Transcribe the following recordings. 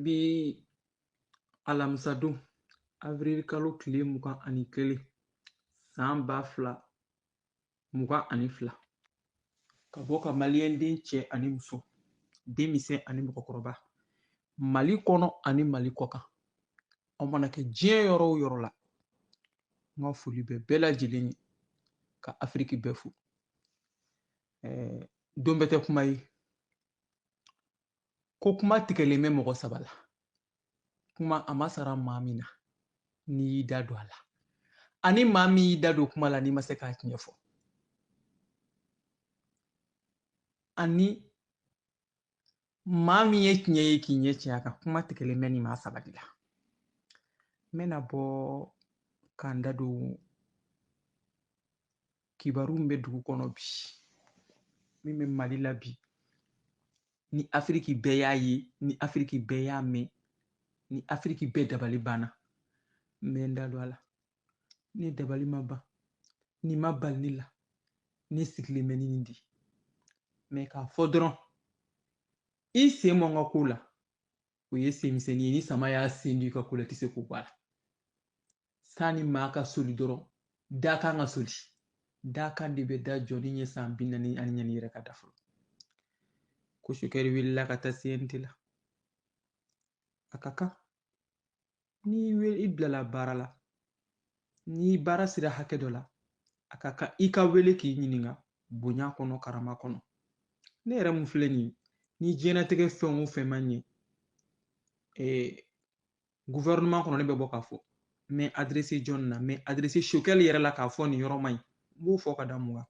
bi alamisa don avril kalo tile 21 san 2022 ka bɔ ka maliyɛn den cɛ ani muso denmisɛn ani mɔgɔkɔrɔba Mali kɔnɔ ani Mali kɔkan aw mana kɛ diɲɛ yɔrɔ o yɔrɔ la n ka foli bɛ bɛɛ lajɛlen ye ka Afiriki bɛɛ fo don bɛ tɛ kuma ye ko kuma tigɛlen bɛ mɔgɔ saba la kuma a ma sara maa min na n'i y'i da don a la ani maa min y'i da don kuma la n'i ma se k'a tiɲɛ fɔ ani maa min ye tiɲɛ ye k'i ɲɛ tiɲɛ a kan kuma tigɛlen bɛ nin maa saba de la n bɛna bɔ k'an da don kibaru min bɛ dugu kɔnɔ bi min bɛ Mali la bi ni Afiriki bɛɛ y'a ye ni Afiriki bɛɛ y'a mɛn ni Afiriki bɛɛ dabali banna n bɛ n da don a la ni dabali ma ban ni ma bali ne la ne sigilen bɛ ni nin di mɛ k'a fɔ dɔrɔn i sen bɔ n ka ko la o ye sen misɛnnin ye ni sama y'a sen don i ka ko la i tɛ se k'o bɔ a la sani maa ka soli dɔrɔn da kan ka soli da kan de bɛ da jɔni ɲɛ san 40 ani ɲani yɛrɛ ka da fɔlɔ ko sukɛri wulila ka taa CNT la a ka kan ni i bilala baara la ni baara sera hakɛ dɔ la a ka kan i ka wele k'i ɲininka bonya kɔnɔ karama kɔnɔ ne yɛrɛ mun filɛ nin ye ni diɲɛlatigɛ fɛn o fɛn man ɲɛ gouvernement kɔnɔ ne bɛ bɔ k'a fɔ mɛ adresse jɔn na mɛ adresse sokɛli yɛrɛ la k'a fɔ nin yɔrɔ man ɲi n b'o fɔ ka da mun kan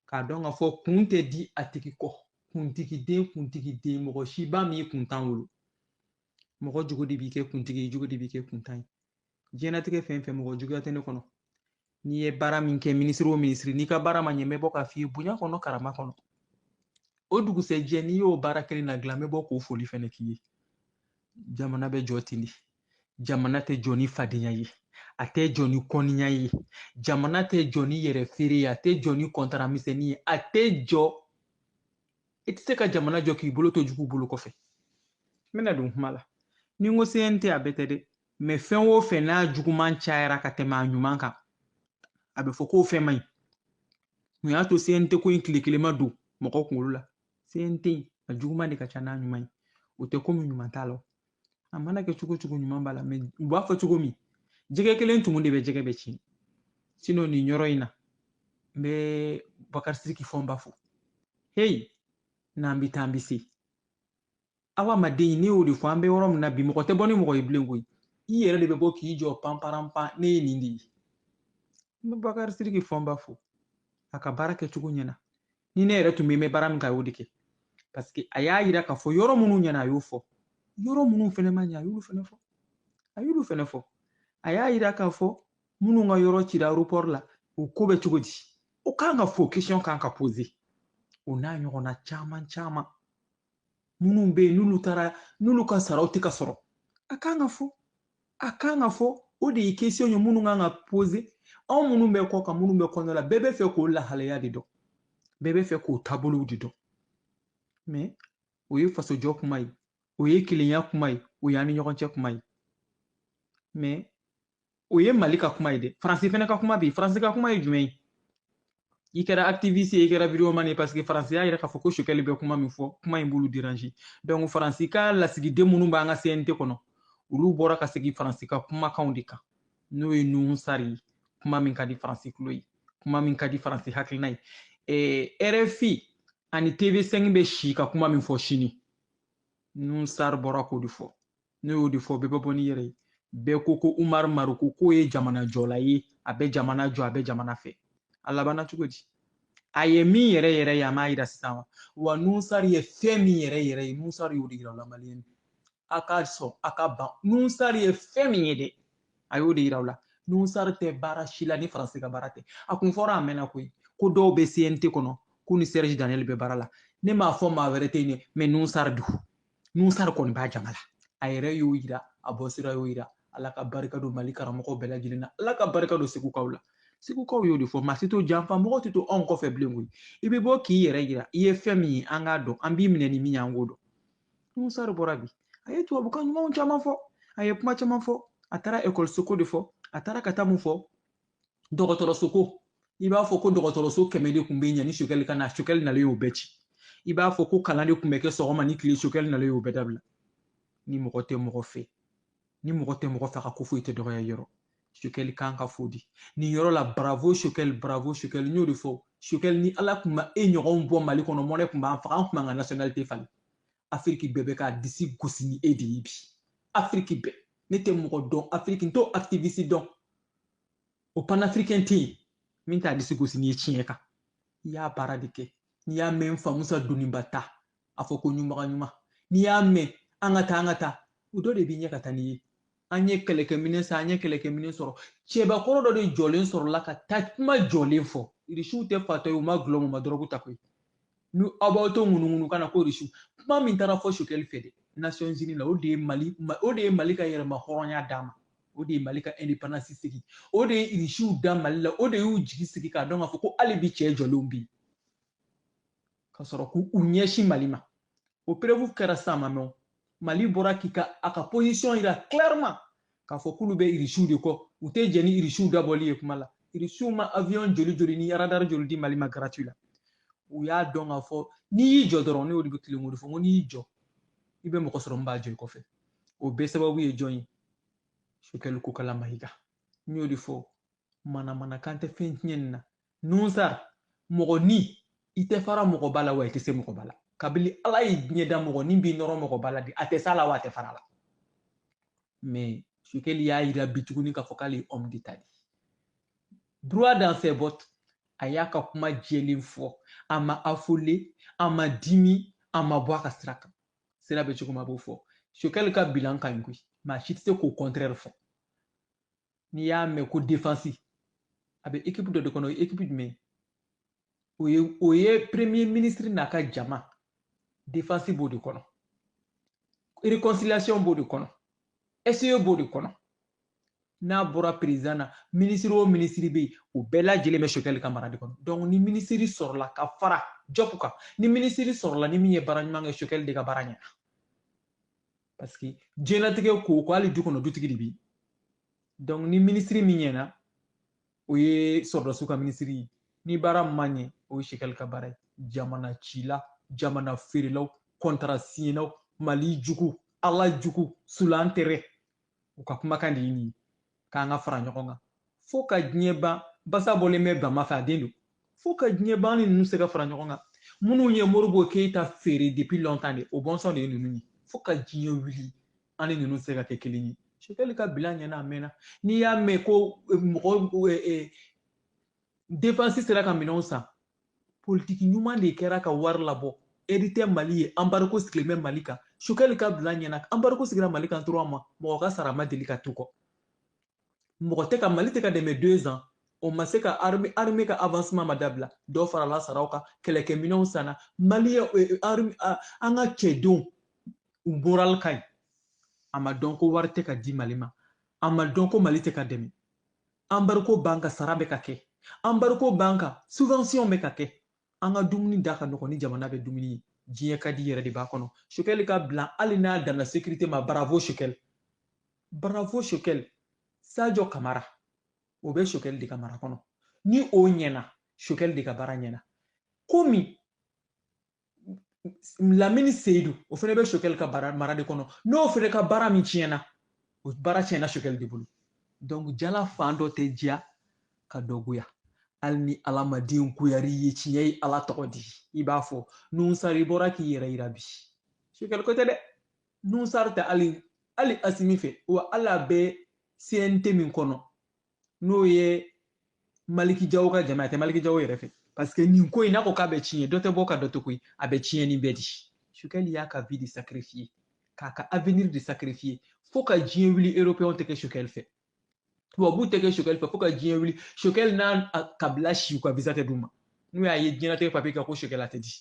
k'a dɔn k'a fɔ kun tɛ di a tigi kɔ kuntigiden mɔgɔ si b'a min i kun t'an wolo mɔgɔ jugu de b'i kɛ kuntigi ye jugu de b'i kɛ kuntan ye diɲɛlatigɛ fɛn fɛn mɔgɔ juguya tɛ ne kɔnɔ n'i ye baara min kɛ minisiri o minisiri n'i ka baara ma ɲɛ n bɛ bɔ k'a f'i ye bonya kɔnɔ karama kɔnɔ o dugusɛjɛ n'i y'o baara kelen na dilan n bɛ bɔ k'o foli fɛnɛ k'i ye jamana bɛ jɔ ten de jamana tɛ jɔ ni fadenya ye a tɛ jɔ ni kɔniya ye jamana tɛ jɔ ni yɛrɛ feere ye a tɛ jɔ ni kɔntara misɛnnin ye a tɛ jɔ i tɛ se ka jamana jɔ k'i bolo to jugu bolo kɔfɛ n bɛna don kuma la ni n ko CNT a bɛɛ tɛ dɛ mɛ fɛn o fɛn n'a juguman cayara ka tɛmɛ a ɲuman kan a bɛ fɔ k'o fɛn man ɲi mun y'a to CNT ko in tile kelen ma don mɔgɔ kunkolo la CNT a juguman de ka ca n'a ɲuman ye o tɛ komi ɲuman t'a la a mana kɛ cogo cogo ɲuman b'a la mɛ u b'a fɔ cogo min jɛgɛ kelen tumu de bɛ jɛgɛ bɛ tiɲɛ sinon nin yɔrɔ in na n bɛ Bakari Sidiki Fɔnba fo hey n'an bɛ taa an bɛ se awa ma den ne y'o de fɔ an bɛ yɔrɔ min na bi mɔgɔ tɛ bɔ ni mɔgɔ ye bilen koyi i yɛrɛ de bɛ bɔ k'i jɔ panparanpan ne ye nin de ye n bɛ Bakari Sidiki Fɔnba fo a ka baara kɛcogo ɲɛna ni ne yɛrɛ tun bɛ baara min kɛ a y'o de kɛ parce que a y'a yira k'a fɔ yɔrɔ minnu ɲɛna a y'o fɔ yɔrɔ minnu fɛnɛ ma ɲɛ a y'olu fɛnɛ fɔ a y'a yira k'a fɔ minnu ka yɔrɔ cira aéroport la o ko bɛ cogo di o kan ka fɔ question kan ka poser o n'a ɲɔgɔnna caman caman minnu bɛ yen n'olu ka saraw tɛ ka sɔrɔ a kan ka fɔ o de ye question ye minnu kan ka poser anw minnu bɛ kɔ kan minnu bɛ kɔnɔ la bɛɛ bɛ fɛ k'o lahalaya de dɔn bɛɛ bɛ fɛ k'o taabolow de dɔn mais o ye fasojɔ kuma ye o ye kelenya kuma ye o y'an ni ɲɔgɔn cɛ kuma ye mais o ye Mali ka kuma ye dɛ Faransi fɛnɛ ka kuma bɛ yen Faransi ka kuma ye jumɛn ye i kɛra activiste ye i kɛra vidéoman ye parce que Faransi y'a yira k'a fɔ ko Sokɛli bɛ kuma min fɔ kuma in b'olu déranger donc Faransi ka lasigiden minnu b'an ka CNT kɔnɔ olu bɔra ka segin Faransi ka kumakanw de kan n'o ye Nuhun Sari ye kuma min ka di Faransi tulo ye kuma min ka di Faransi hakilina ye RFI ani TV5 bɛ si ka kuma min fɔ sini Nuhun Sari bɔra k'o de fɔ n'o y'o de fɔ bɛɛ bɛ bɔ n'i yɛrɛ ye bɛɛ ko ko Umaru Maruko k'o ye jamana jɔla ye a bɛ jamana jɔ a bɛ jamana fɛ a labanna cogo di a ye min yɛrɛ ye a m'a yira sisan wa Nuhun Sari ye fɛn min yɛrɛ ye Nuhun Sari y'o de yira la maliyɛn a ka sɔn a ka ban Nuhun Sari ye fɛn min ye dɛ a y'o de yira u la Nuhun Sari tɛ baara si la ni Faransi ka baara tɛ a kun fɔra a mɛnna koyi ko dɔw bɛ CNT kɔnɔ k'u ni Serge Daniel bɛ baara la ne m'a fɔ maa wɛrɛ tɛ yen mais Nuhun Sari don Nuhun Sari kɔni b'a jama la a yɛrɛ y'o yira a bɔ sira y'o yira Ala ka barika don Mali karamɔgɔw bɛɛ lajɛlen na Ala ka barika don Segukaw la Segukaw y'o de fɔ maa si t'o janfa mɔgɔ tɛ to anw kɔfɛ bilen koyi i bɛ bɔ k'i yɛrɛ yira i ye fɛn min ye an k'a dɔn an b'i minɛ ni min ye an k'o dɔn Nuhun Sari bɔra bi a ye tubabukan ɲumanw caman fɔ a ye kuma caman fɔ a taara ekɔliso ko de fɔ a taara ka taa mun fɔ dɔgɔtɔrɔso ko i b'a fɔ ko dɔgɔtɔrɔso 100 de tun bɛ ɲɛ ni Choguel ka na Choguel nalen y'o bɛɛ ci i b'a fɔ ko kalan de tun bɛ kɛ sɔgɔma ni tile Choguel nalen y'o bɛɛ dabila ni mɔgɔ tɛ mɔgɔ fɛ ni mɔgɔ tɛ mɔgɔ fɛ ka ko foyi tɛ dɔgɔya yɔrɔ Choguel kan ka fo di nin yɔrɔ la bravo Choguel n y'o de fɔ Choguel ni ala tun ma e ɲɔgɔn bɔ Mali kɔnɔ mɔnɛ tun b'an faga an tun b'an ka nationalité falen Afrique bɛɛ bɛ k'a disi gosi ni e de ye bi Afrique bɛɛ ne tɛ mɔgɔ dɔn Afrique n t'o activiste dɔn o panafricain tɛ yen min t'a disi gosi n'i ye tiɲɛ kan i y'a baara de kɛ n'i y'a mɛn Famusa Doniba ta a fɔ ko ɲumaga ɲuman n'i y'a mɛn an ka taa o dɔ de b'i ɲɛ ka taa n'i ye an ye kɛlɛkɛminɛ san an ye kɛlɛkɛminɛ sɔrɔ cɛbakɔrɔ dɔ de jɔlen sɔrɔla ka taa kuma jɔlen fɔ irisiw tɛ fatɔ ye u ma gulɔ u ma dɔrɔgu ta koyi ni aw b'aw to ŋunuŋunu kana ko irisiw kuma min taara fɔ Choguel fɛ de Nations Unies la o de ye Mali ka yɛrɛma hɔrɔnya d'a ma o de ye Mali ka indépendance sigi o de ye irisiw da Mali la o de y'u jigi sigi k'a dɔn k'a fɔ ko hali bi cɛ jɔlenw bi ka sɔrɔ k'u ɲɛsin Mali ma o preuve kɛra sisan ma mɛn Mali bɔra k'i ka a ka position yira clairement k'a fɔ k'olu bɛ irisiw de kɔ u tɛ jɛ ni irisiw dabɔli ye kuma la irisiw ma avion joli ni radar joli di Mali ma gratuit la u y'a dɔn k'a fɔ n'i y'i jɔ dɔrɔn ne y'o de bɛ tilen k'o de fɔ ko n'i y'i jɔ i bɛ mɔgɔ sɔrɔ min b'a jɔ i kɔfɛ o bɛɛ sababu ye jɔn ye Choguel Kokala Mayiga n y'o de fɔ manamanakan tɛ fɛn tiɲɛ nin na Nusar mɔgɔ ni i tɛ fara mɔgɔ ba la wa i tɛ se mɔgɔ ba la kabili ala ye diɲɛ da mɔgɔ ni b'i nɔrɔ mɔgɔ ba la de a tɛ s'a la wa a tɛ fara la mais Choguel y'a yira bi tuguni k'a fɔ k'ale ye homme d'état de droit dans ses bottes a y'a ka kuma jɛlen fɔ a ma affolé a ma dimi a ma bɔ a ka sira kan sira bɛ cogo min a b'o fɔ Choguel ka bilan ka ɲi koyi mais a si tɛ se k'o contraire fɔ n'i y'a mɛn ko défense a bɛ équipe dɔ de kɔnɔ o ye équipe jumɛn o ye premier ministre n'a ka jama défense b'o de kɔnɔ réconciliation b'o de kɔnɔ SE b'o de kɔnɔ n'a bɔra président na ministre o ministre bɛ yen o bɛɛ lajɛlen bɛ Choguel ka mara de kɔnɔ donc ni ministre sɔrɔla ka fara Diop kan ni ministre sɔrɔla ni min ye baara ɲuman kɛ Choguel de ka baara ɲɛna parce que diɲɛlatigɛ ko hali du kɔnɔ dutigi de bi donc ni ministre min ɲɛna o ye sɔrɔdasiw ka ministre ye ni baara ma ɲɛ o ye Choguel ka baara ye jamana cila jamana feerelaw contrat signélaw Mali jugu ala jugu sulan tɛrɛ u ka kumakan de ye nin ye k'an ka fara ɲɔgɔn kan fo ka diɲɛ ban basa bɔlen bɛ bama fɛ a den don fo ka diɲɛ ban ni ninnu se ka fara ɲɔgɔn kan minnu ye Modibo Keyita feere depuis longtemps de o bɔnsɔn de ye ninnu ye fo ka diɲɛ wuli an ni ninnu se ka kɛ kelen ye Choguel ka bilan ɲɛna a mɛnna n'i y'a mɛn ko mɔgɔ défense sera ka minɛnw san politiki ɲuman de kɛra ka wari labɔ eri tɛ Mali ye embargo sigilen bɛ Mali kan Choguel ka bilan ɲɛna embargo sigira Mali kan 3 mois mɔgɔ ka sara ma deli ka to kɔ mɔgɔ tɛ ka Mali tɛ ka dɛmɛ 2 ans o ma se ka armée ka avancement ma dabila dɔ farala saraw kan kɛlɛkɛminɛnw sanna Mali an ka cɛdenw u moral ka ɲi a ma dɔn ko wari tɛ ka di Mali ma a ma dɔn ko Mali tɛ ka dɛmɛ embargo b'an kan sara bɛ ka kɛ embargo b'an kan subvention bɛ ka kɛ an ka dumuni da ka nɔgɔn ni jamana bɛ dumuni ye diɲɛ ka di yɛrɛ de b'a kɔnɔ Choguel ka bilan hali n'a danna sécurité ma bravo Choguel Sadio Kamara o bɛ Choguel de ka mara kɔnɔ ni o ɲɛna Choguel de ka baara ɲɛna komi Lamini Seydou o fana bɛ Choguel ka mara de kɔnɔ n'o fana ka baara min tiɲɛna o baara tiɲɛna Choguel de bolo donc jala fan dɔ tɛ diya ka dɔ goya hali ni ala ma den kuyari ye tiɲɛ ye ala tɔgɔ di i b'a fɔ Nusar i bɔra k'i yɛrɛ yira bi Choguel ko tɛ dɛ Nusar tɛ hali Asimi fɛ wa ala bɛ CNT min kɔnɔ n'o ye Maliki Jawo ka jama tɛ Maliki Jawo yɛrɛ fɛ parce que nin ko in n'a ko k'a bɛ tiɲɛ dɔ tɛ bɔ ka dɔ to koyi a bɛ tiɲɛ ni bɛɛ di Choguel y'a ka vie de sacrifier k'a ka avenir de sacrifier fo ka diɲɛ wuli européen tɛ kɛ Choguel fɛ tubabu tɛ kɛ Choguel fɛ fo ka diɲɛ wuli Choguel n'a kabila si u ka visa tɛ d'u ma n'u y'a ye diɲɛlatigɛ papier kan ko Choguel a tɛ di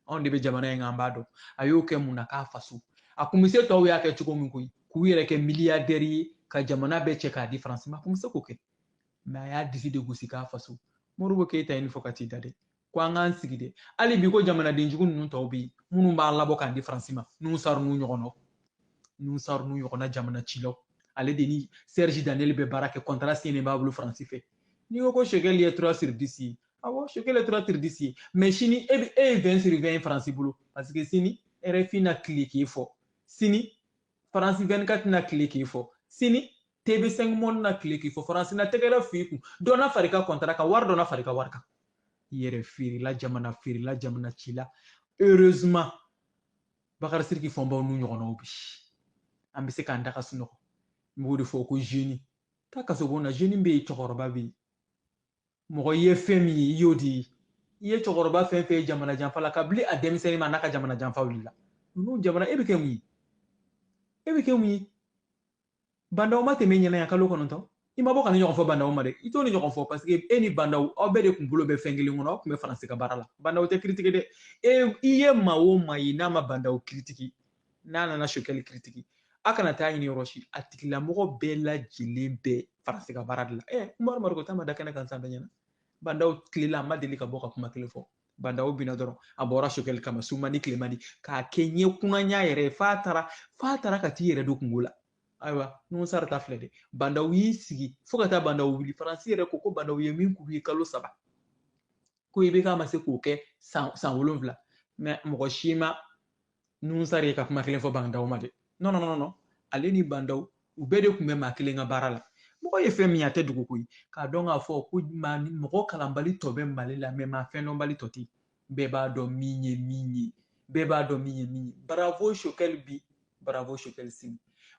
anw de bɛ jamana in kan an b'a dɔn a y'o kɛ mun na k'a faso a kun bɛ se tɔw y'a kɛ cogo min koyi k'u yɛrɛ kɛ milliardaire ye ka jamana bɛɛ cɛ k'a di France ma a kun bɛ se k'o kɛ mais a y'a disi de gosi k'a faso Modibo Keyita ye nin fɔ ka t'i da dɛ ko an k'an sigi dɛ hali bi ko jamanaden jugu ninnu tɔw bɛ yen minnu b'an labɔ k'an di France ma Nusar n'u ɲɔgɔnnaw nous sar nous yona jamana chilo ale deni Serge Daniel be barake contrat signé ba bulu France fait ni ko Choguel est 3 sur 10 ah ouais Choguel est 3 sur 10 mais chini e 20 sur 20 France bulu parce que sini RFI na cliquer fort sini France 24 na cliquer fort sini TV5 Monde na cliquer fort France na tegera fiku dona farika contrat ka war dona farika warka yere firi la jamana chila heureusement bakar sirki fomba nu ñogono bi ambi se kan daka suno mudi fo ko jeuni ta kaso bona jeuni be tokoroba bi mo ye femi yodi ye tokoroba fe jamana janfala kabli a demiseni manaka jamana janfa willa nu jamana ebe kemu bandaw ma teme nyana ya kalo kono to ima boka ni ñogon fo bandaw ma de ito ni ñogon fo parce que eni bandaw o be de kumbulo be fengeli ngono ko me france ka barala bandaw te critique de e iye mawo mayi na ma bandaw critique na Choguel critique akana ta ni roshi atikila mo be la jile be france ka barala mar ko tama dakana kan samba nyana bandaw klila ma deli ka boka kuma telefon bandaw bina doro abora Choguel kama sumani klemani ka kenye kunanya yere fatara ka ti yere do kungula aywa nun sarata filɛ de bandaw y'i sigi fo ka taa bandaw wuli faransi yɛrɛ ko bandaw ye min k'u ye kalo 3 ko i bɛ k'a ma se k'o kɛ san 7 mais mɔgɔ si ma nun sari ye ka kuma kelen fɔ bandaw ma de non ale ni bandaw u bɛɛ de tun bɛ maa kelen ka baara la mɔgɔ ye fɛn min a tɛ dugu koyi k'a dɔn k'a fɔ ko mɔgɔ kalanbali tɔ bɛ mali la mais maa fɛn dɔnbali tɔ tɛ bɛɛ b'a dɔn min ye min ye bravo Choguel bi bravo Choguel sini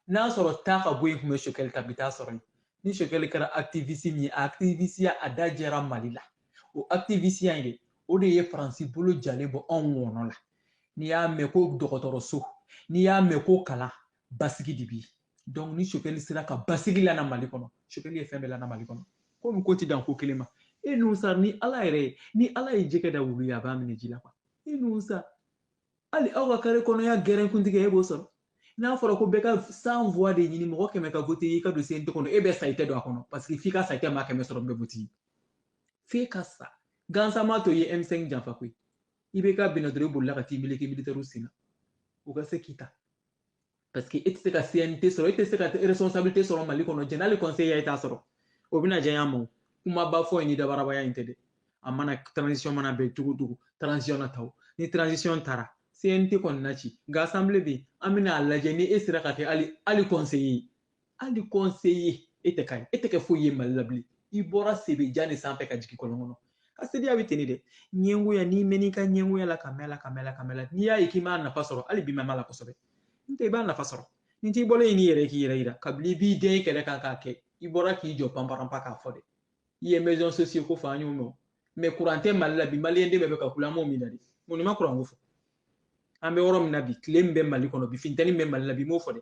n'a sɔrɔ ta ka bɔ yen kun bɛ Choguel ta bi taa sɔrɔ yen ni Choguel kɛra activiste min ye activiste a da jɛra mali la o activiste in de o de ye faransi bolo jalen bɔ anw ŋɔnɔ la n'i y'a mɛn ko dɔgɔtɔrɔso n'i y'a mɛn ko kalan basigi de bi donc ni Choguel sera ka basigi la na mali kɔnɔ Choguel ye fɛn bɛɛ la na mali kɔnɔ komi ko ti dan ko kelen ma e nun sa ni ala yɛrɛ ni ala ye jɛgɛ da wulu ye a b'a minɛ ji la quoi e nun sa hali aw ka kare kɔnɔ ya gɛrɛn kuntigi e b'o sɔrɔ n'a fɔra ko bɛɛ ka 100 voix de ɲini mɔgɔ 100 ka vote i ka don CNT kɔnɔ e bɛ sa i tɛ don a kɔnɔ parce que f'i ka sa i tɛ maa 100 sɔrɔ n bɛ vote f'e ka sa gansan ma to ye M5 janfa koyi i bɛ ka bɛnna dɔrɔn i bolila ka t'i meleke militaire sen na u ka se k'i ta parce que e tɛ se ka CNT sɔrɔ e tɛ se ka responsabilité sɔrɔ mali kɔnɔ général conseiller i t'a sɔrɔ o bɛna diya an ma kumaba fɔ ye ni dabarabaya in tɛ dɛ a mana transition mana bɛn cogo transition na taw ni transition taara CNT kɔni na ci nka assemblée bɛ an bɛna a lajɛ ni e sera ka kɛ hali conseiller e tɛ kɛ foyi ye mali la bilen i bɔra sebeja ni sanfɛ ka jigin kɔlɔn kɔnɔ ka sedeya bɛ ten de dɛ ɲɛngoya n'i mɛn'i ka ɲɛngoya la ka mɛn la n'i y'a ye k'i m'a nafa sɔrɔ hali bi ma la kosɛbɛ n tɛ i b'a nafa sɔrɔ ni t'i bɔlen yen n'i yɛrɛ k'i yɛrɛ yira kabili i b'i den kɛlɛ kan k'a kɛ i bɔra k'i jɔ panparanpa k'a fɔ dɛ i ye maison sociale ko fɔ an y'o mɛn mais courant tɛ mali la bi maliyɛn den bɛɛ bɛ ka kula an m'o min na de mun ni ma courant ko fɔ an bɛ yɔrɔ min na bi tile min bɛ mali kɔnɔ bi fintɛni bɛ mali la bi m'o fɔ dɛ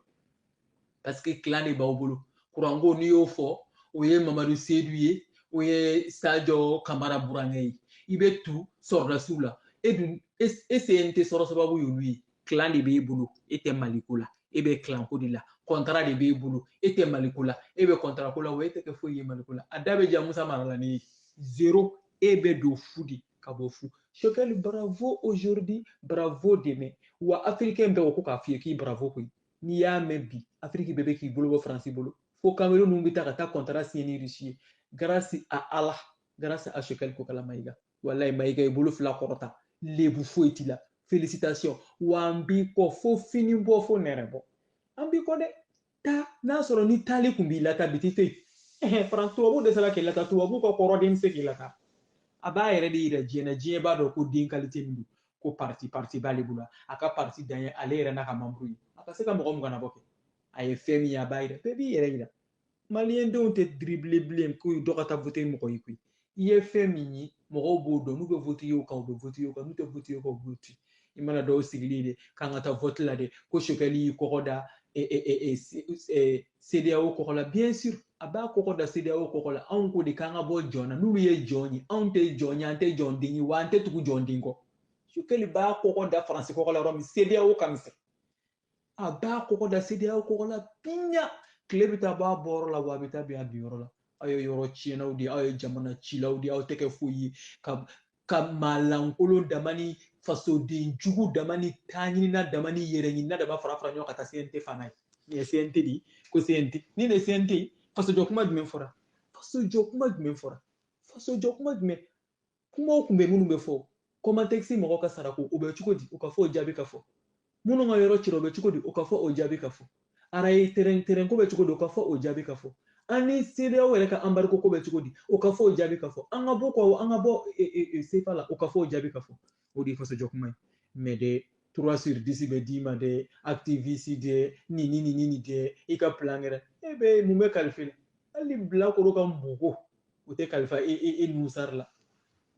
parce que clan de b'aw bolo courant ko n'i y'o fɔ o ye Mamadu Seydou ye o ye Sadio Kamara burankɛ ye i bɛ tu sɔrɔdasiw la e CNT sɔrɔ sababu y'olu ye clan de b'e bolo e tɛ mali ko la e bɛ clan ko de la contrat de b'e bolo e tɛ mali ko la e bɛ contrat ko la wa e tɛ kɛ foyi ye mali ko la a da bɛ ja Musa Mara la ni ye 0 e bɛ don fu de ka bɔ fu Choguel bravo aujourd'hui bravo demain wa africain bɛɛ ko k'a f'i ye k'i bravo koyi n'i y'a mɛn bi Afrique bɛɛ bɛ k'i bolo bɔ Faransi bolo fo Cameroun ninnu bɛ taa ka taa contrat signer ni Russie ye grâce à Allah grâce à Choguel Kokala Maïga wallahi Maïga i bolo fila kɔrɔta lebu foyi t'i la félicitations wa an b'i kɔ fo fini bɔ fo nɛrɛ bɔ an b'i kɔ dɛ taa n'a sɔrɔ ni taali kun b'i lata bi t'i fɛ yen Faransi tubabuw de sera k'i lata tubabuw ka kɔrɔden bɛ se k'i lata a b'a yɛrɛ de yira diɲɛ b'a dɔn ko den qualité min don ko parti b'ale bolo a ka parti dan ye ale yɛrɛ n'a ka membre ye a ka se ka mɔgɔ mun kana bɔ kɛ a ye fɛn min ye a b'a yira bɛɛ b'i yɛrɛ yira maliyɛn denw tɛ dribble bilen ko dɔ ka taa vote mɔgɔ ye koyi i ye fɛn min ye mɔgɔw b'o dɔn n'u bɛ vote ye o kan u bɛ vote ye o kan n'u tɛ vote ye o kan u b'o to i mana dɔw sigilen de k'an ka taa vote la de ko Choguel y'i kɔkɔ da CEDEAO kɔkɔ la bien sûr a b'a kɔkɔ da CEDEAO kɔkɔ la anw ko de k'an ka bɔ jɔn na n'olu ye jɔn ye anw tɛ jɔn ye an tɛ jɔnden ye wa an tɛ tugu jɔnden kɔ Choguel b'a kɔkɔ da Faransi kɔkɔ la yɔrɔ min CEDEAO ka misɛn a b'a kɔkɔ da CEDEAO kɔkɔ la piɲa tile bɛ taa b'a bɔ yɔrɔ la wa a bɛ taa bin a bin yɔrɔ la aw ye yɔrɔ tiɲɛnaw de aw ye jamana cilaw de aw tɛ kɛ foyi ye ka maalankolon dama ni fasoden jugu dama ni taɲinina dama ni yɛrɛ ɲinina de b'a fara ɲɔgɔn kan ka taa CNT fana ye ni CNT di ko CNT ni ne CNT faso jɔ kuma jumɛn fɔra faso jɔ kuma jumɛn fɔra faso jɔ kuma jumɛn kuma o kun bɛ minnu bɛ fɔ kɔmatɛkisi mɔgɔ ka sarako o bɛ cogo di o ka fɔ o jaabi ka fɔ minnu ka yɔrɔ cira o bɛ cogo di o ka fɔ o jaabi ka fɔ araye terrain ko bɛ cogo di o ka fɔ o jaabi ka fɔ an ni CEDEAO yɛrɛ ka embargo ko bɛ cogo di o ka fɔ o jaabi ka fɔ an ka bɔ kɔ an ka bɔ CFA la o ka fɔ o jaabi ka fɔ o de ye faso jɔ kuma ye mais de 3 sur 10 bɛ d'i ma dɛ activiste dɛ ni dɛ i ka plan kɛra e bɛ mun bɛ kalifa la hali bilakoro ka mugu o tɛ kalifa e nusari la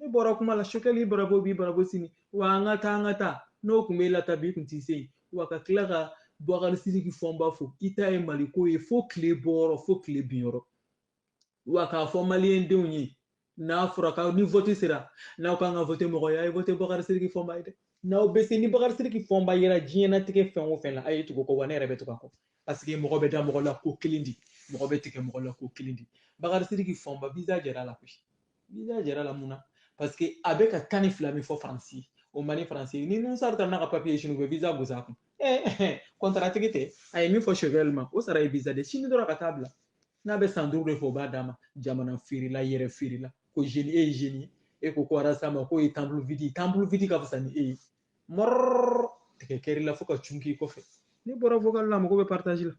ne bɔra kuma la Choguel barabo bi barabo sini wa an ka taa n'o kun bɛ lata bi kun t'i se yen wa ka tila ka Boubacar Sidiki fɔnba fo i ta ye Maliko ye fo tile bɔyɔrɔ fo tile binyɔrɔ wa k'a fɔ maliyɛn denw ye n'a fɔra ka ni vote sera n'aw kan ka vote mɔgɔ ye a ye vote Boubacar Sidiki fɔnba ye dɛ n'aw bɛ se ni Boubacar Sidiki fɔnba yera diɲɛnatigɛ fɛn o fɛn la a ye tugu kɔ wa ne yɛrɛ bɛ to ka kɔ parce que mɔgɔ bɛ da mɔgɔ la ko kelen di mɔgɔ bɛ tigɛ mɔgɔ la ko kelen di Boubacar Sidiki fɔnba visa jɛra la koyi visa jɛra la mun na parce que a bɛ ka 12 min fɔ Faransi o man ni Faransi ni Nusar ta n'a ka papier sini u bɛ visa gosi a kun contrat tigi tɛ a ye min fɔ Choguel ma o sara ye visa de sini dɔrɔn ka taa bila n'a bɛ san 5 de fɔ o b'a d'a ma jamana feerela yɛrɛ feerela ko jeune e ye jeune ye e ko ko arasa ma k'o ye temple vide ka fisa ni e ye mɔrrr tigɛ kɛr'i la fo ka cun k'i kɔfɛ ne bɔra vocal la mɔgɔ bɛ partage la